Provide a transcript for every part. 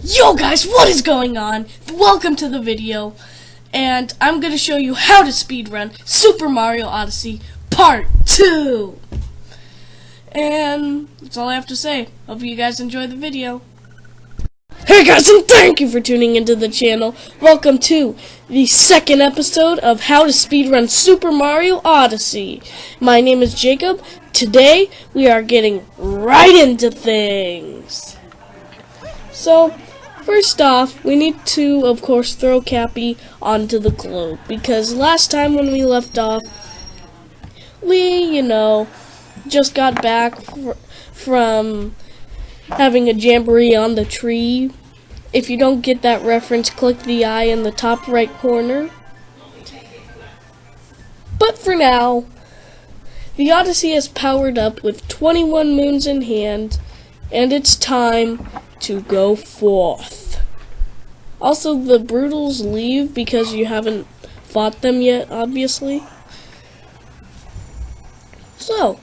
Yo guys, what is going on? Welcome to the video, and I'm going to show you how to speedrun Super Mario Odyssey Part 2. And that's all I have to say. Hope you guys enjoy the video. Hey guys, and thank you for tuning into the channel. Welcome to the second episode of how to speedrun Super Mario Odyssey. My name is Jacob. Today, we are getting right into things. So, first off, we need to, of course, throw Cappy onto the globe, because last time when we left off, we, just got back from having a jamboree on the tree. If you don't get that reference, click the eye in the top right corner. But for now, the Odyssey is powered up with 21 moons in hand, and it's time to go forth. Also, the Brutals leave because you haven't fought them yet, obviously. So,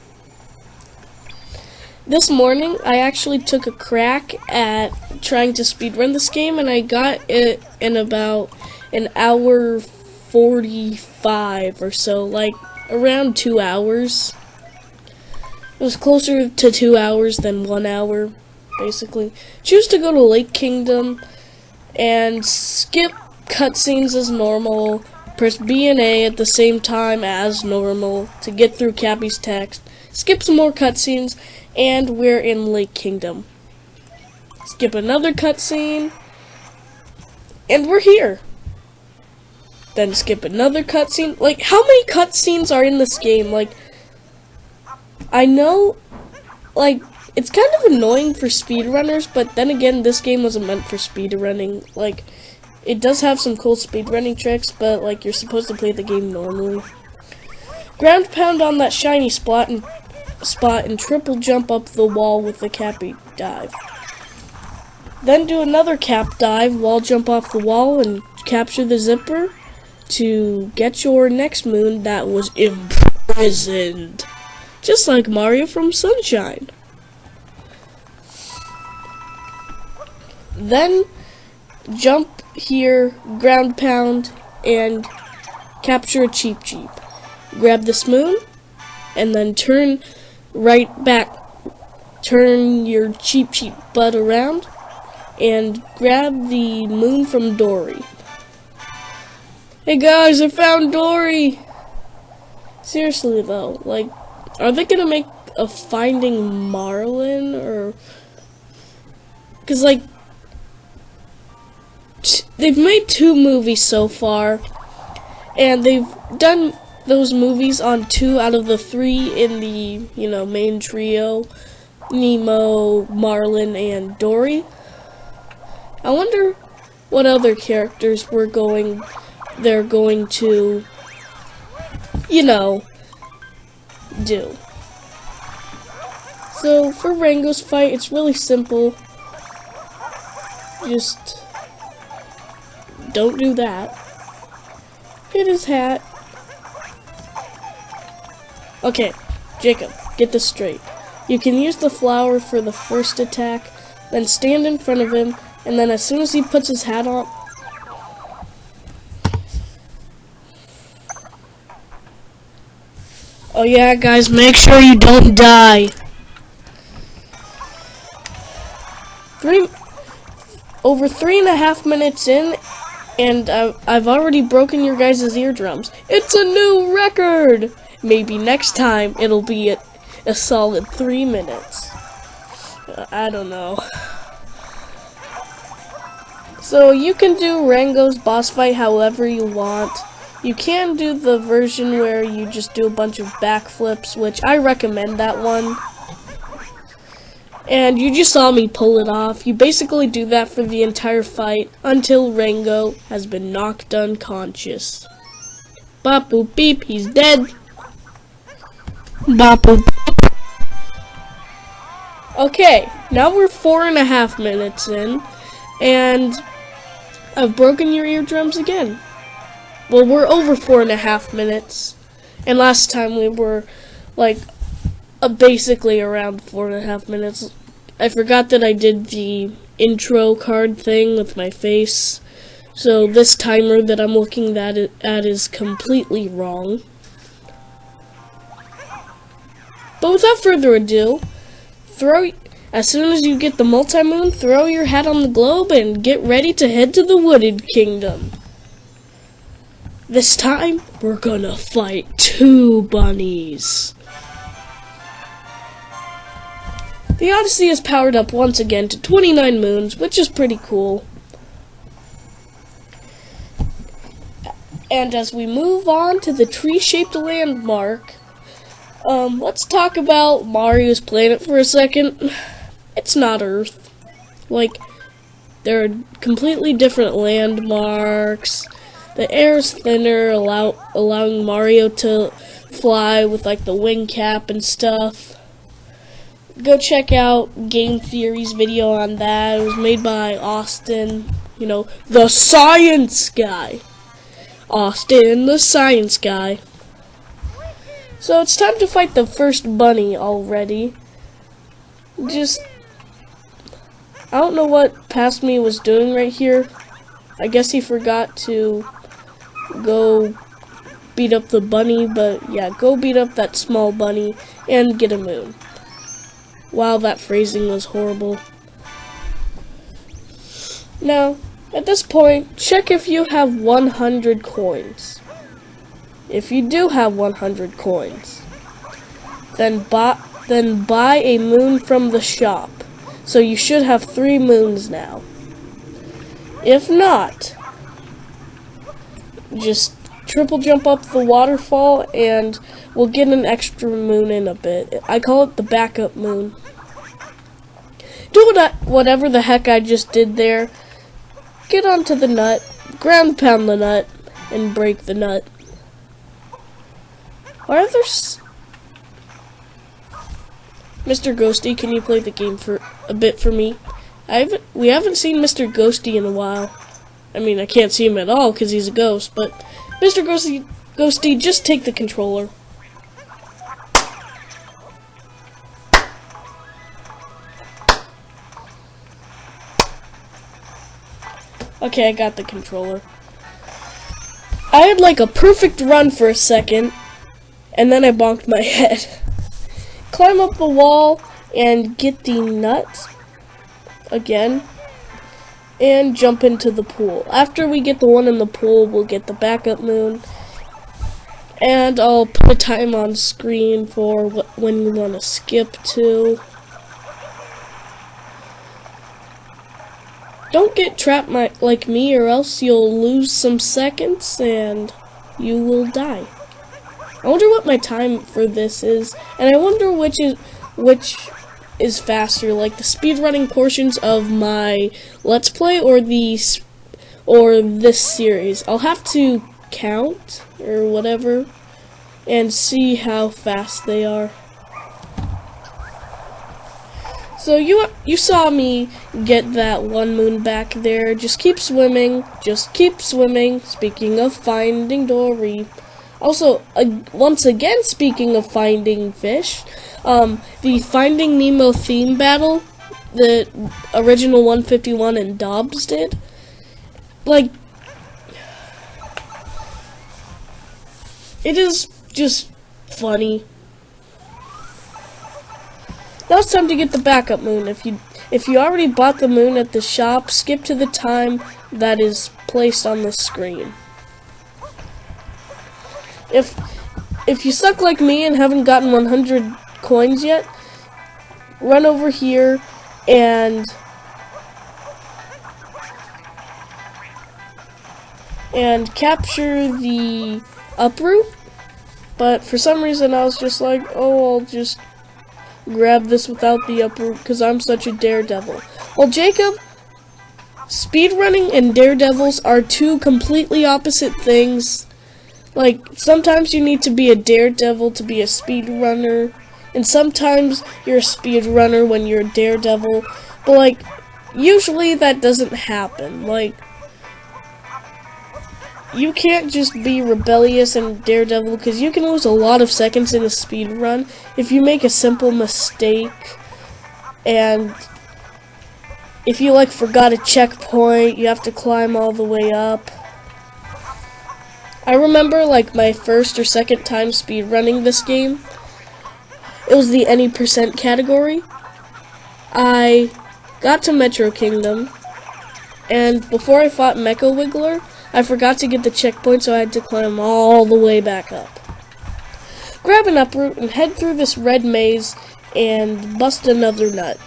this morning I actually took a crack at trying to speedrun this game, and I got it in about an hour 45 or so, like around 2 hours. It was closer to 2 hours than 1 hour. Basically, choose to go to Lake Kingdom and skip cutscenes as normal. Press B and A at the same time as normal to get through Cappy's text. Skip some more cutscenes, and we're in Lake Kingdom. Skip another cutscene, and we're here. Then skip another cutscene. Like, how many cutscenes are in this game? Like, I know, like, it's kind of annoying for speedrunners, but then again, this game wasn't meant for speedrunning. Like, it does have some cool speedrunning tricks, but, like, you're supposed to play the game normally. Ground pound on that shiny spot and triple jump up the wall with the Cappy dive. Then do another cap dive, wall jump off the wall, and capture the zipper to get your next moon that was imprisoned. Just like Mario from Sunshine. Then jump here, ground pound, and capture a Cheep Cheep. Grab this moon, and then turn right back. Turn your Cheep Cheep butt around, and grab the moon from Dory. Hey guys, I found Dory! Seriously though, like, are they gonna make a Finding Marlin, or... Cause, like, they've made 2 movies so far, and they've done those movies on 2 out of the 3 in the, main trio, Nemo, Marlin, and Dory. I wonder what other characters they're going to, do. So, for Rango's fight, it's really simple. Just don't do that. Hit his hat. Okay, Jacob, get this straight. You can use the flower for the first attack, then stand in front of him, and then as soon as he puts his hat on... Oh yeah, guys, make sure you don't die. Over 3.5 minutes in, and I've already broken your guys' eardrums. It's a new record! Maybe next time it'll be a solid 3 minutes. I don't know. So you can do Rango's boss fight however you want. You can do the version where you just do a bunch of backflips, which I recommend that one. And you just saw me pull it off. You basically do that for the entire fight until Rango has been knocked unconscious. Bop boop beep, he's dead. Bop boop. Okay, now we're 4.5 minutes in, and I've broken your eardrums again. Well, we're over 4.5 minutes, and last time we were, like, basically around 4.5 minutes. I forgot that I did the intro card thing with my face. So this timer that I'm looking at is completely wrong. But without further ado, as soon as you get the multi-moon, throw your hat on the globe and get ready to head to the Wooded Kingdom. This time, we're gonna fight 2 bunnies. The Odyssey is powered up once again to 29 moons, which is pretty cool. And as we move on to the tree-shaped landmark, let's talk about Mario's planet for a second. It's not Earth. Like, there are completely different landmarks. The air is thinner, allowing Mario to fly with like the wing cap and stuff. Go check out Game Theory's video on that. It was made by Austin, the science guy. Austin, the science guy. So it's time to fight the first bunny already. I don't know what Past Me was doing right here. I guess he forgot to go beat up the bunny, but yeah, go beat up that small bunny and get a moon. Wow, that phrasing was horrible. Now, at this point, check if you have 100 coins. If you do have 100 coins, then buy a moon from the shop. So you should have 3 moons now. If not, just triple jump up the waterfall and we'll get an extra moon in a bit. I call it the backup moon. Do whatever the heck I just did there. Get onto the nut, ground pound the nut, and break the nut. Are there Mr. Ghosty, can you play the game for a bit for me? We haven't seen Mr. Ghosty in a while. I mean, I can't see him at all because he's a ghost, but Mr. Ghosty, just take the controller. Okay, I got the controller. I had like a perfect run for a second, and then I bonked my head. Climb up the wall and get the nut again, and jump into the pool. After we get the one in the pool, we'll get the backup moon, and I'll put a time on screen for when you want to skip to. Don't get trapped like me, or else you'll lose some seconds and you will die. I wonder what my time for this is, and I wonder which is faster, like the speedrunning portions of my Let's Play or this series. I'll have to count or whatever and see how fast they are. So you saw me get that 1 moon back there. Just keep swimming. Just keep swimming. Speaking of Finding Dory. Also, once again, speaking of finding fish, the Finding Nemo theme battle, the original 151 and Dobbs did, like, it is just funny. Now it's time to get the backup moon. If you already bought the moon at the shop, skip to the time that is placed on the screen. If you suck like me and haven't gotten 100 coins yet, run over here and capture the uproot. But for some reason I was just like, oh, I'll just grab this without the uproot because I'm such a daredevil. Well, Jacob, speedrunning and daredevils are 2 completely opposite things. Like, sometimes you need to be a daredevil to be a speedrunner, and sometimes you're a speedrunner when you're a daredevil, but like, usually that doesn't happen. Like, you can't just be rebellious and daredevil, because you can lose a lot of seconds in a speedrun if you make a simple mistake, and if you like forgot a checkpoint, you have to climb all the way up. I remember like my first or second time speedrunning this game. It was the any percent category. I got to Metro Kingdom, and before I fought Mecha Wiggler, I forgot to get the checkpoint, so I had to climb all the way back up. Grab an uproot and head through this red maze and bust another nut.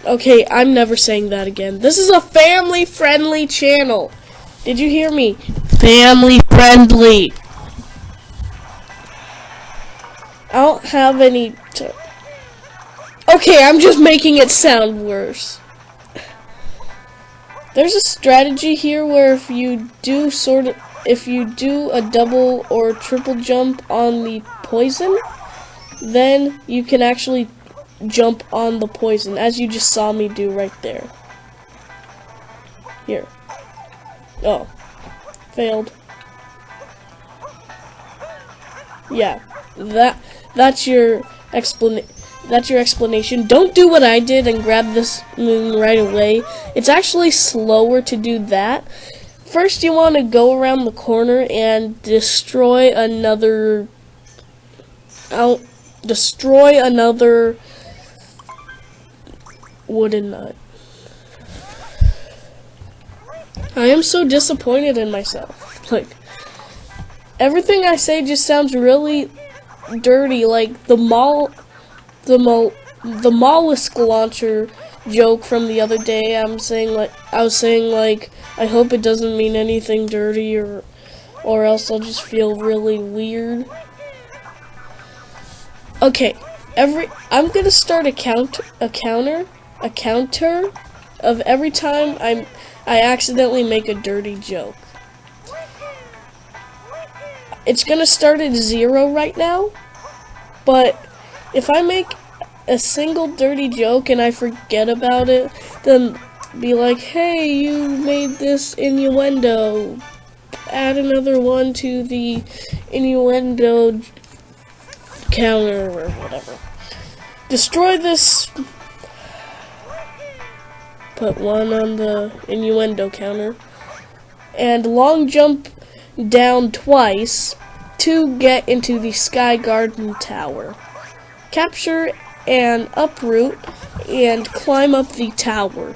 Okay, I'm never saying that again. This is a family-friendly channel. Did you hear me? Family-friendly. I don't have any... Okay, I'm just making it sound worse. There's a strategy here where if you do a double or triple jump on the poison, then you can actually jump on the poison, as you just saw me do right there. Here. Oh. Failed. Yeah. That's your explanation. Don't do what I did and grab this moon right away. It's actually slower to do that. First, you want to go around the corner and destroy another wooden nut. I am so disappointed in myself. Like, everything I say just sounds really dirty. Like the mollusk launcher joke from the other day. I was saying like I hope it doesn't mean anything dirty, or else I'll just feel really weird. Okay, I'm gonna start a counter of every time I accidentally make a dirty joke. It's gonna start at 0 right now, but if I make a single dirty joke and I forget about it, then be like, hey, you made this innuendo. Add another one to the innuendo counter or whatever. Destroy this. Put one on the innuendo counter. And long jump down twice to get into the Sky Garden Tower. Capture an uproot and climb up the tower.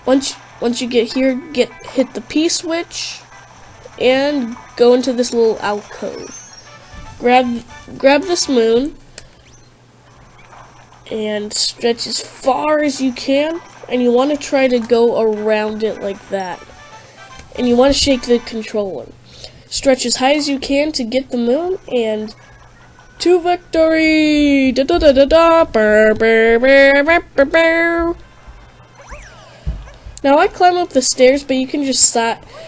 Once you get here, hit the P switch and go into this little alcove. Grab this moon and stretch as far as you can, and you want to try to go around it like that. And you want to shake the controller. Stretch as high as you can to get the moon, and to victory! Da da da da da! Burr, burr, burr, burr, burr, burr. Now I climb up the stairs, but you can just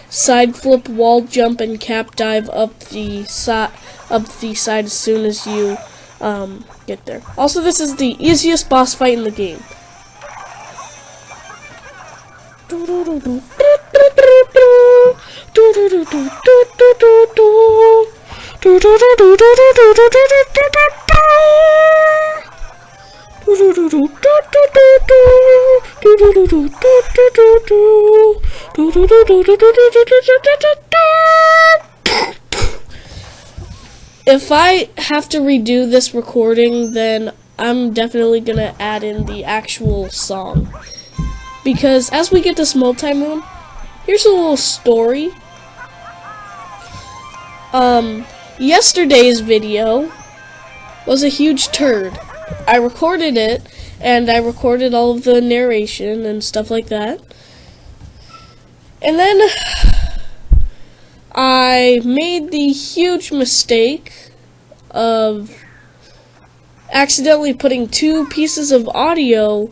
side flip, wall jump, and cap dive up the side as soon as you get there. Also, this is the easiest boss fight in the game. If I have to redo this recording, then I'm definitely gonna add in the actual song. Because as we get this multi-moon, here's a little story. Yesterday's video was a huge turd. I recorded it, and I recorded all of the narration and stuff like that. And then I made the huge mistake of accidentally putting two pieces of audio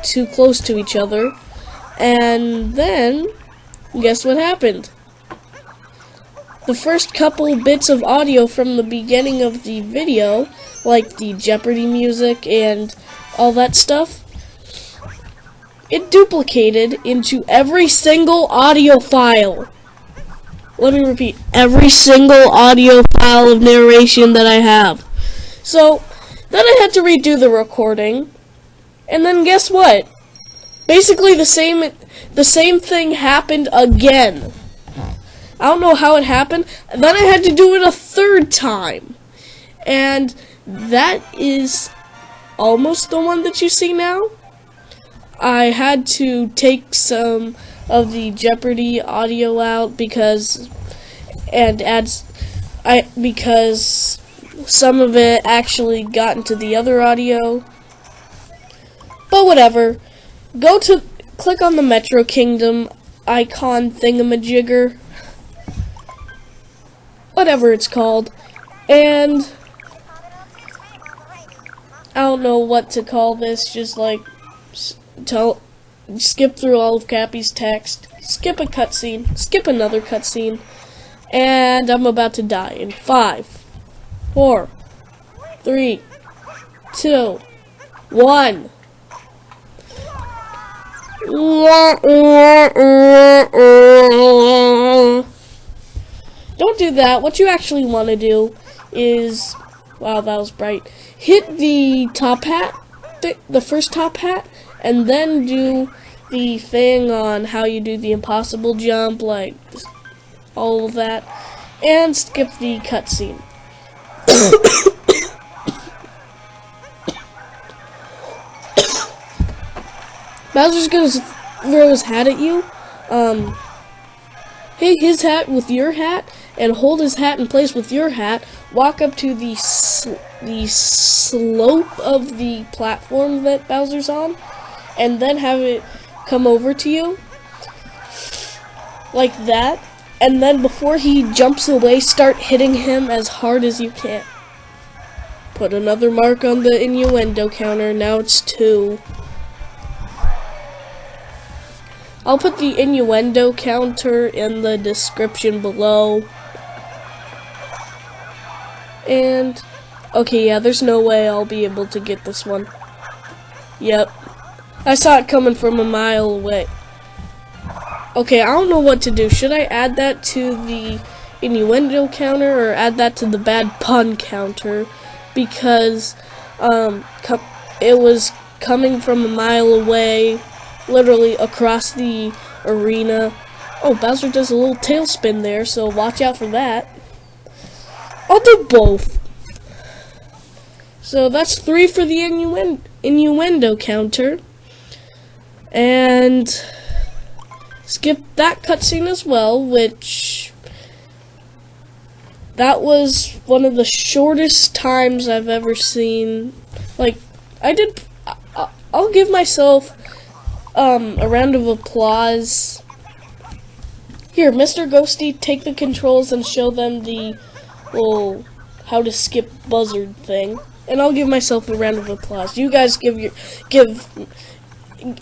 too close to each other, and then guess what happened? The first couple bits of audio from the beginning of the video, like the Jeopardy music and all that stuff, it duplicated into every single audio file. let me repeat, every single audio file of narration that I have. So, then I had to redo the recording, and then guess what? Basically the same thing happened again. I don't know how it happened. And then I had to do it a third time. And that is almost the one that you see now. I had to take some of the Jeopardy audio out because some of it actually got into the other audio. But whatever. Click on the Metro Kingdom icon thingamajigger. Whatever it's called. And I don't know what to call this, just like skip through all of Cappy's text, skip a cutscene, skip another cutscene, and I'm about to die in 5, 4, 3, 2, 1. Don't do that. What you actually want to do is, wow, that was bright. Hit the top hat, the first top hat, and then do the thing on how you do the impossible jump, like all of that, and skip the cutscene. Bowser's gonna throw his hat at you. Hit his hat with your hat, and hold his hat in place with your hat. Walk up to the slope of the platform that Bowser's on, and then have it come over to you, like that. And then before he jumps away, start hitting him as hard as you can. Put another mark on the innuendo counter. Now it's 2. I'll put the innuendo counter in the description below. And, okay, yeah, there's no way I'll be able to get this one. Yep. I saw it coming from a mile away. Okay, I don't know what to do. Should I add that to the innuendo counter or add that to the bad pun counter? Because, it was coming from a mile away, literally across the arena. Oh, Bowser does a little tailspin there, so watch out for that. I'll do both. So that's 3 for the innuendo counter. And skip that cutscene as well, which that was one of the shortest times I've ever seen. Like, I'll give myself a round of applause. Here, Mr. Ghosty, take the controls and show them the little how to skip buzzard thing. And I'll give myself a round of applause. You guys give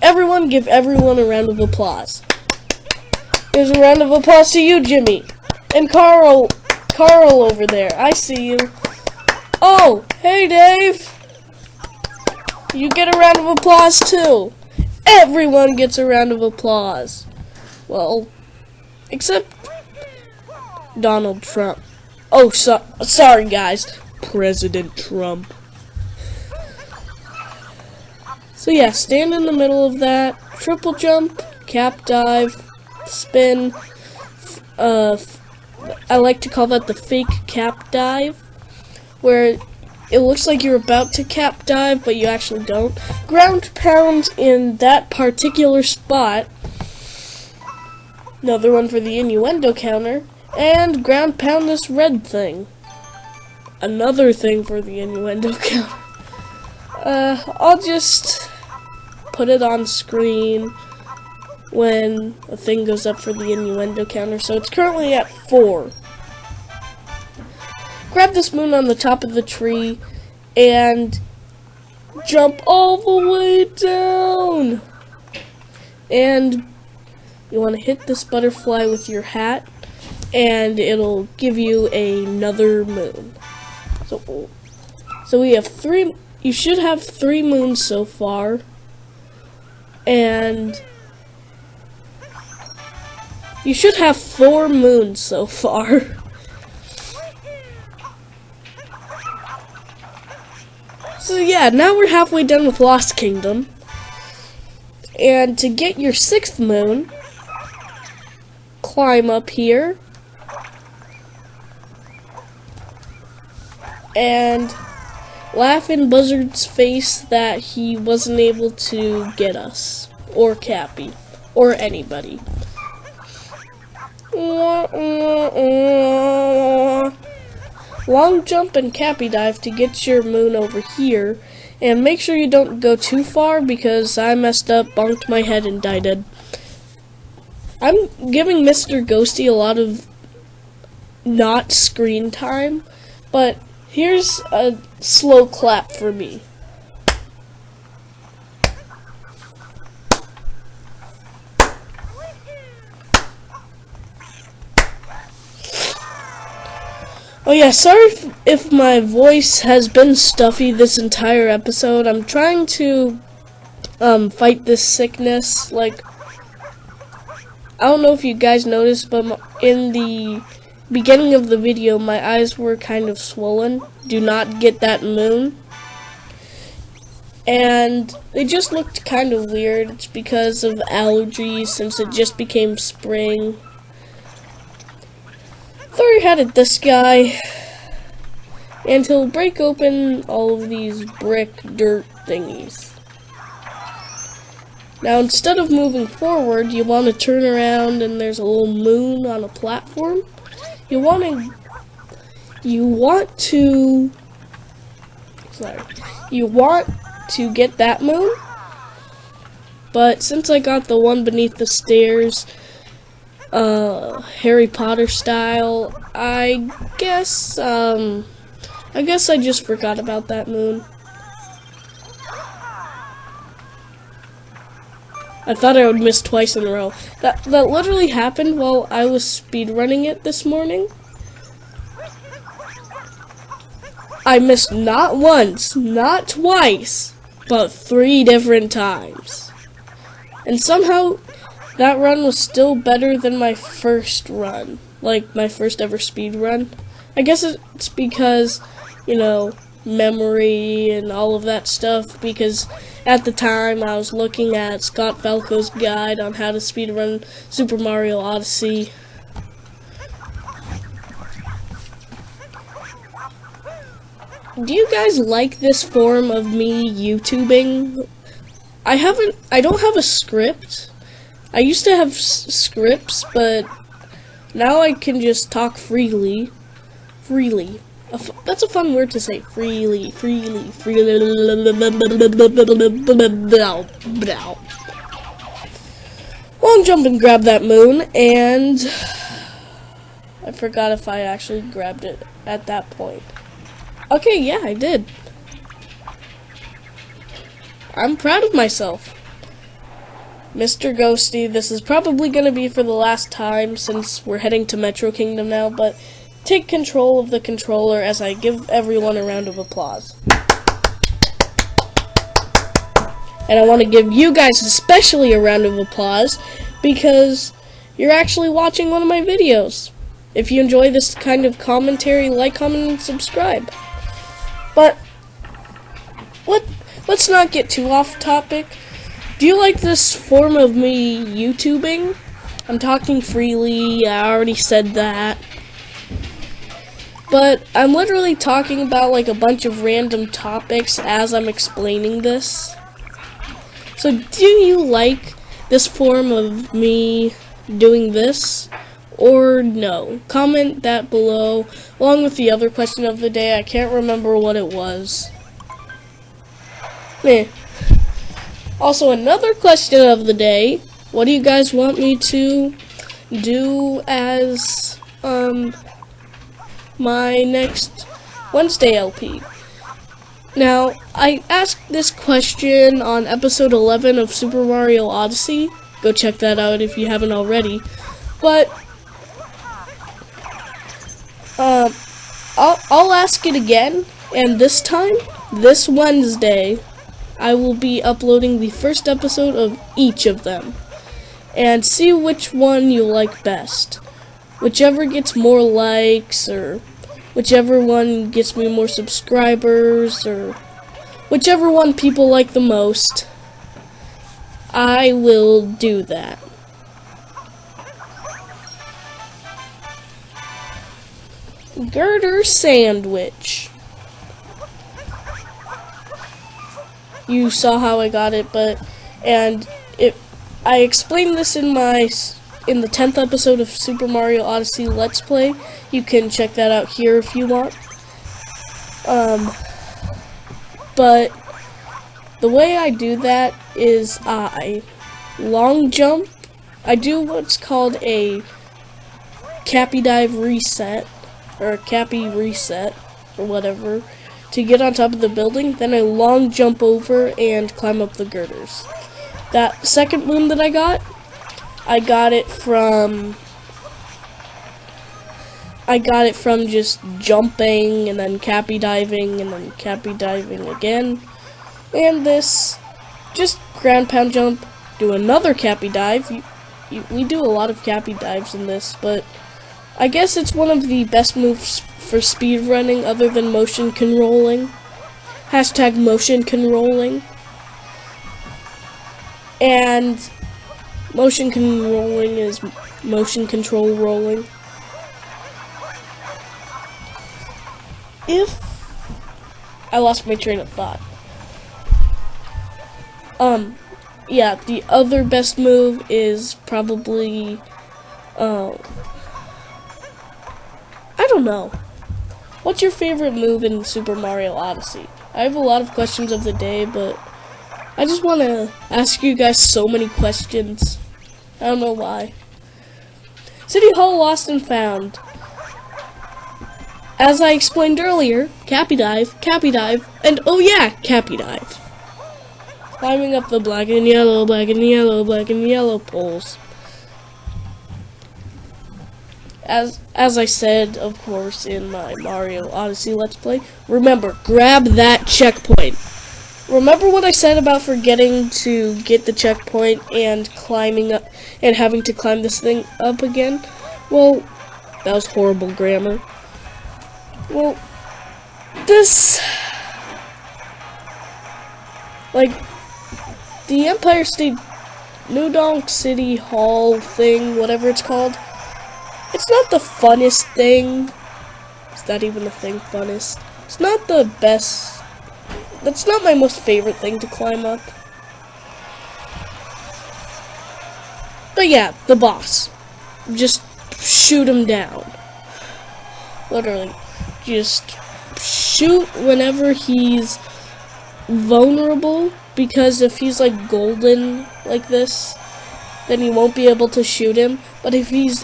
everyone a round of applause. Here's a round of applause to you, Jimmy. And Carl over there. I see you. Oh, hey, Dave. You get a round of applause, too. Everyone gets a round of applause. Well, except Donald Trump. Oh, sorry, guys. President Trump. So yeah, stand in the middle of that. Triple jump, cap dive, spin. I like to call that the fake cap dive, where it looks like you're about to cap dive, but you actually don't. Ground pound in that particular spot. Another one for the innuendo counter. And ground pound this red thing. Another thing for the innuendo counter. I'll just put it on screen when a thing goes up for the innuendo counter. So it's currently at 4. Grab this moon on the top of the tree and jump all the way down. And you want to hit this butterfly with your hat, and it'll give you another moon. So we have 3. You should have 3 moons so far. And You should have 4 moons so far. So yeah, now we're halfway done with Lost Kingdom. And to get your 6th moon, climb up here. And laugh in Buzzard's face that he wasn't able to get us. Or Cappy. Or anybody. Long jump and Cappy dive to get your moon over here. And make sure you don't go too far because I messed up, bonked my head, and died dead. I'm giving Mr. Ghosty a lot of not screen time, but here's a slow clap for me. Oh yeah, sorry if my voice has been stuffy this entire episode. I'm trying to fight this sickness. Like, I don't know if you guys noticed, but in the beginning of the video, my eyes were kind of swollen. Do not get that moon. And they just looked kind of weird. It's because of allergies since it just became spring. Three-headed this guy, and he'll break open all of these brick dirt thingies. Now instead of moving forward, you want to turn around and there's a little moon on a platform. You want to get that moon, but since I got the one beneath the stairs, Harry Potter style, I guess I just forgot about that moon. I thought I would miss twice in a row. That literally happened while I was speedrunning it this morning. I missed not once, not twice, but 3 different times. And somehow that run was still better than my first run, like my first ever speed run. I guess it's because, you know, memory and all of that stuff, because at the time I was looking at Scott Falco's guide on how to speedrun Super Mario Odyssey. Do you guys like this form of me YouTubing? I don't have a script. I used to have scripts, but now I can just talk freely. Freely. That's a fun word to say. Freely. Long jump and grab that moon, and I forgot if I actually grabbed it at that point. Okay, yeah, I did. I'm proud of myself. Mr. Ghosty, this is probably going to be for the last time since we're heading to Metro Kingdom now, but take control of the controller as I give everyone a round of applause. And I want to give you guys especially a round of applause because you're actually watching one of my videos. If you enjoy this kind of commentary, like, comment, and subscribe. But let's not get too off topic. Do you like this form of me YouTubing? I'm talking freely, I already said that. But I'm literally talking about like a bunch of random topics as I'm explaining this. So do you like this form of me doing this? Or no? Comment that below, along with the other question of the day. I can't remember what it was. Meh. Also, another question of the day. What do you guys want me to do as my next Wednesday LP? Now, I asked this question on episode 11 of Super Mario Odyssey. Go check that out if you haven't already. But I'll ask it again, and this time, this Wednesday, I will be uploading the first episode of each of them. and see which one you like best. Whichever gets more likes, or whichever one gets me more subscribers, or whichever one people like the most, I will do that. Girder sandwich. You saw how I got it, I explained this in the 10th episode of Super Mario Odyssey Let's Play. You can check that out here if you want. But the way I do that is I long jump. I do what's called a cappy dive reset, or a cappy reset, or whatever, to get on top of the building. Then I long jump over and climb up the girders. That second moon that I got it from just jumping and then cappy diving and then cappy diving again. And this, just ground pound jump, do another cappy dive. We do a lot of cappy dives in this, but I guess it's one of the best moves for speedrunning other than motion controlling. Hashtag motion controlling. And motion controlling is motion control rolling. I lost my train of thought. Yeah, the other best move is probably, I don't know. What's your favorite move in Super Mario Odyssey? I have a lot of questions of the day, but I just want to ask you guys so many questions. I don't know why. City Hall Lost and Found. As I explained earlier, cappy dive, and oh yeah, cappy dive. Climbing up the black and yellow poles. As I said, of course, in my Mario Odyssey Let's Play, remember, grab that checkpoint. Remember what I said about forgetting to get the checkpoint and climbing up and having to climb this thing up again? Well, that was horrible grammar. Well, this, like, the Empire State New Donk City Hall thing, whatever it's called, it's not the funnest thing. Is that even a thing, funnest? It's not the best. That's not my most favorite thing to climb up. But yeah, the boss. Just shoot him down. Literally. Just shoot whenever he's vulnerable, because if he's like golden like this, then you won't be able to shoot him. But if he's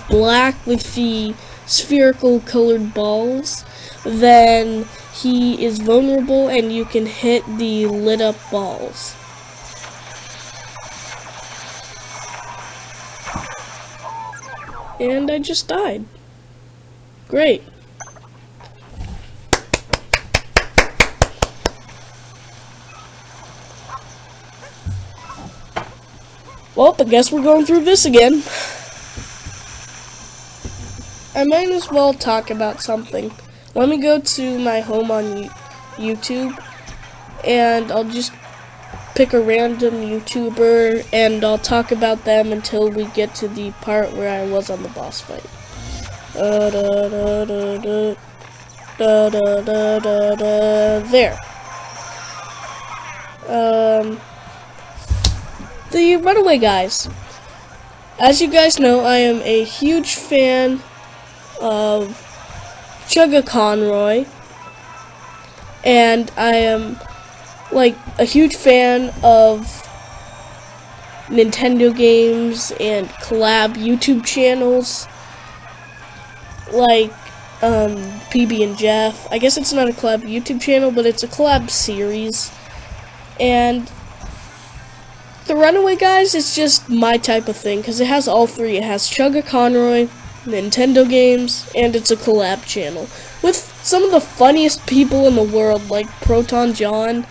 black with the spherical colored balls, then he is vulnerable and you can hit the lit up balls. And I just died. Great. Well, I guess we're going through this again. I might as well talk about something. Let me go to my home on YouTube, and I'll just pick a random YouTuber, and I'll talk about them until we get to the part where I was on the boss fight. There. The Runaway Guys. As you guys know, I am a huge fan of Chugga Conroy, and I am like a huge fan of Nintendo games and collab YouTube channels like PB and Jeff. I guess it's not a collab YouTube channel, but it's a collab series. And the Runaway Guys is just my type of thing, because it has all three. It has Chugga Conroy, Nintendo games, and it's a collab channel with some of the funniest people in the world, like Proton John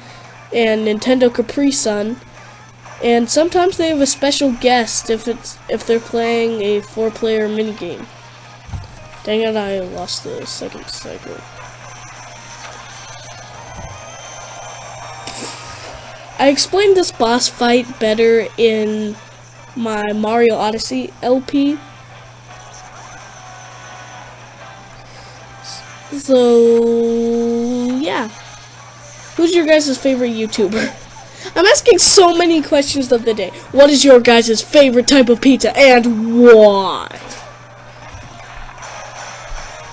and Nintendo Capri Sun. And sometimes they have a special guest if they're playing a 4-player minigame. Dang it, I lost the second cycle. I explained this boss fight better in my Mario Odyssey LP. So, yeah. Who's your guys' favorite YouTuber? I'm asking so many questions of the day. What is your guys' favorite type of pizza and why?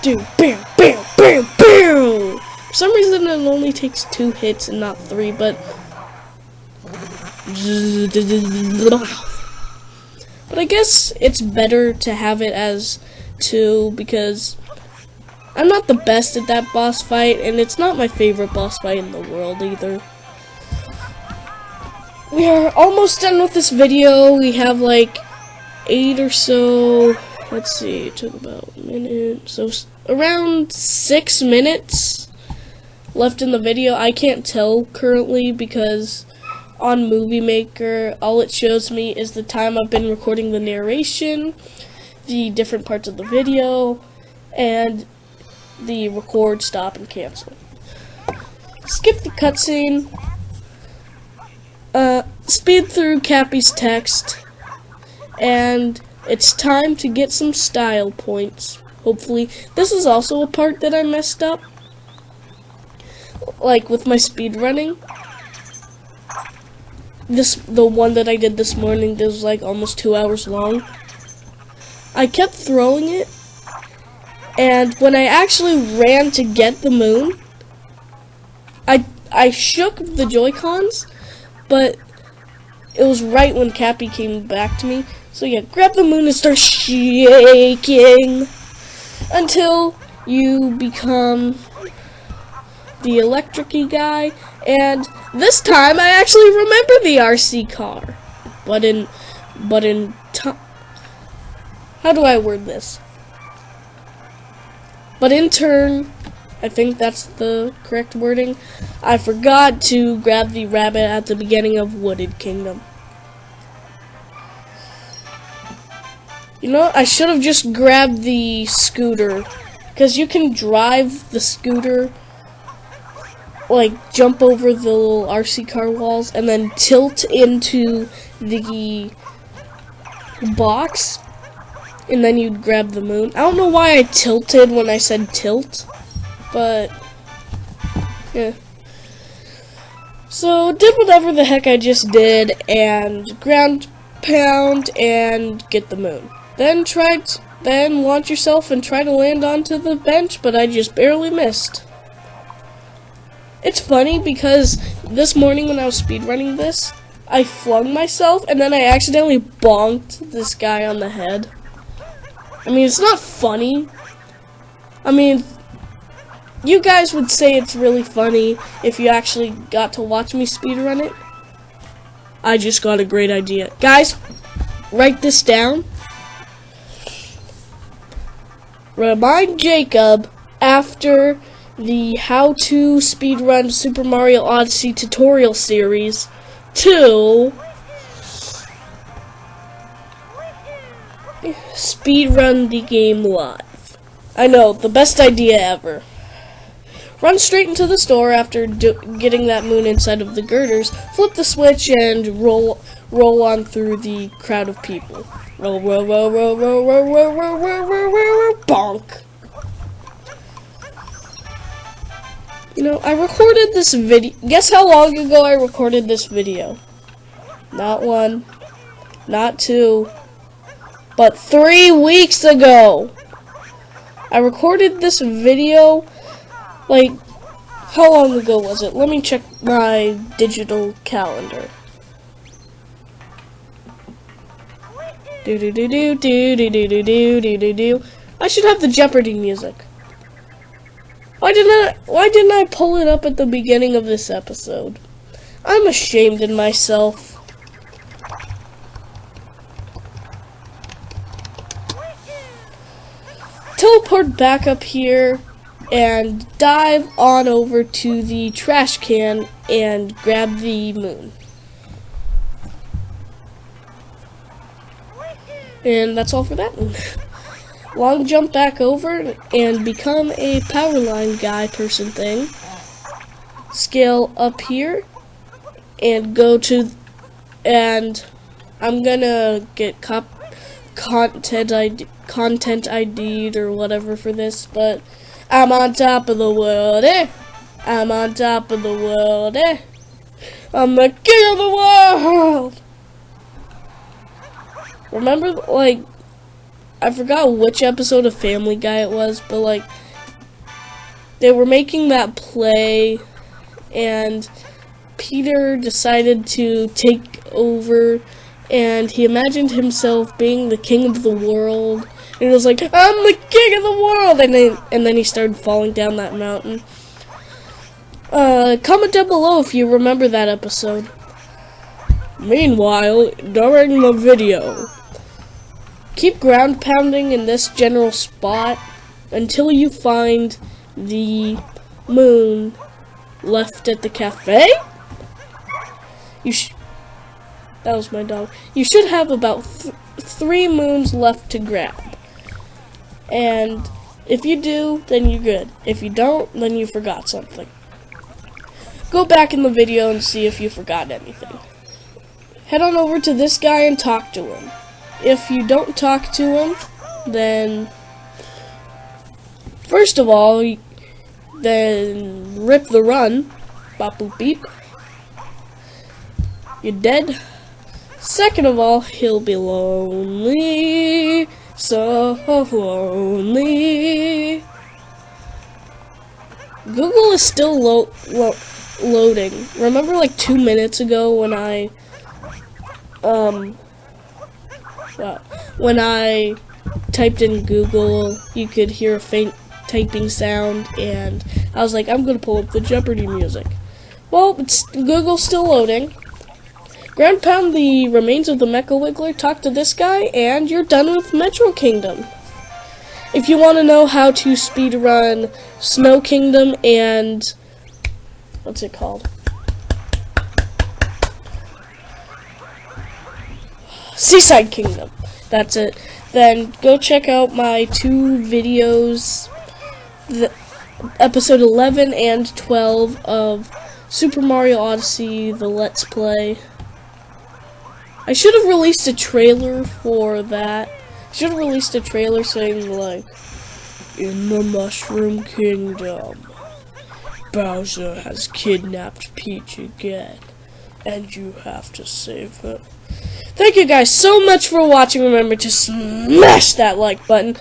Dude, bam, bam, bam, bam! For some reason it only takes 2 hits and not 3, but... But I guess it's better to have it as 2 because I'm not the best at that boss fight, and it's not my favorite boss fight in the world either. We are almost done with this video. We have like 8 or so. Let's see, it took about a minute. So around 6 minutes left in the video. I can't tell currently because on Movie Maker, all it shows me is the time I've been recording the narration, the different parts of the video, and the record, stop, and cancel. Skip the cutscene. Speed through Cappy's text, and it's time to get some style points. Hopefully, this is also a part that I messed up, like with my speed running. The one that I did this morning, this was like almost 2 hours long. I kept throwing it, and when I actually ran to get the moon, I shook the Joy-Cons, but it was right when Cappy came back to me. So yeah, grab the moon and start shaking until you become the electric-y guy. And this time I actually remember the RC car. How do I word this? But in turn, I think that's the correct wording, I forgot to grab the rabbit at the beginning of Wooded Kingdom. You know, I should have just grabbed the scooter, because you can drive the scooter, like jump over the little RC car walls and then tilt into the box, and then you'd grab the moon. I don't know why I tilted when I said tilt, but yeah. So did whatever the heck I just did and ground pound and get the moon. Then launch yourself and try to land onto the bench, but I just barely missed. It's funny because this morning when I was speedrunning this, I flung myself and then I accidentally bonked this guy on the head. I mean, it's not funny. I mean, you guys would say it's really funny if you actually got to watch me speedrun it. I just got a great idea. Guys, write this down. Remind Jacob after the how to speedrun Super Mario Odyssey tutorial series to speedrun the game live. I know, the best idea ever. Run straight into the store after getting that moon inside of the girders, flip the switch, and roll on through the crowd of people. Roll, roll, roll, roll, roll, roll, roll, roll, roll, roll, roll, bonk. You know, I recorded this video. Guess how long ago I recorded this video? Not 1, not 2, but 3 weeks ago. I recorded this video, like, how long ago was it? Let me check my digital calendar. Do do do do do do do do do do do. I should have the Jeopardy music. Why didn't I pull it up at the beginning of this episode? I'm ashamed in myself. Teleport back up here and dive on over to the trash can and grab the moon. And that's all for that one. Long jump back over and become a power line guy person thing. Scale up here and go to, and I'm gonna get content ID'd or whatever for this, but I'm on top of the world, eh? I'm on top of the world, eh? I'm the king of the world! Remember, like, I forgot which episode of Family Guy it was, but, like, they were making that play, and Peter decided to take over, and he imagined himself being the king of the world, and he was like, I'm the king of the world! And then he started falling down that mountain. Comment down below if you remember that episode. Meanwhile, during the video, keep ground pounding in this general spot until you find the moon left at the cafe. That was my dog. You should have about 3 moons left to grab. And if you do, then you're good. If you don't, then you forgot something. Go back in the video and see if you forgot anything. Head on over to this guy and talk to him. If you don't talk to him, then first of all, then rip the run. Bop boop beep. You're dead. Second of all, he'll be lonely. So lonely. Google is still loading. Remember like 2 minutes ago when when I typed in Google, you could hear a faint typing sound, and I was like, I'm gonna pull up the Jeopardy music. Well, Google's still loading. Ground pound the remains of the Mecha Wiggler, talk to this guy, and you're done with Metro Kingdom. If you want to know how to speedrun Snow Kingdom and what's it called? Seaside Kingdom. That's it. Then go check out my 2 videos, episode 11 and 12 of Super Mario Odyssey, the Let's Play. I should have released a trailer for that. I should have released a trailer saying, like, in the Mushroom Kingdom, Bowser has kidnapped Peach again, and you have to save her. Thank you guys so much for watching. Remember to smash that like button.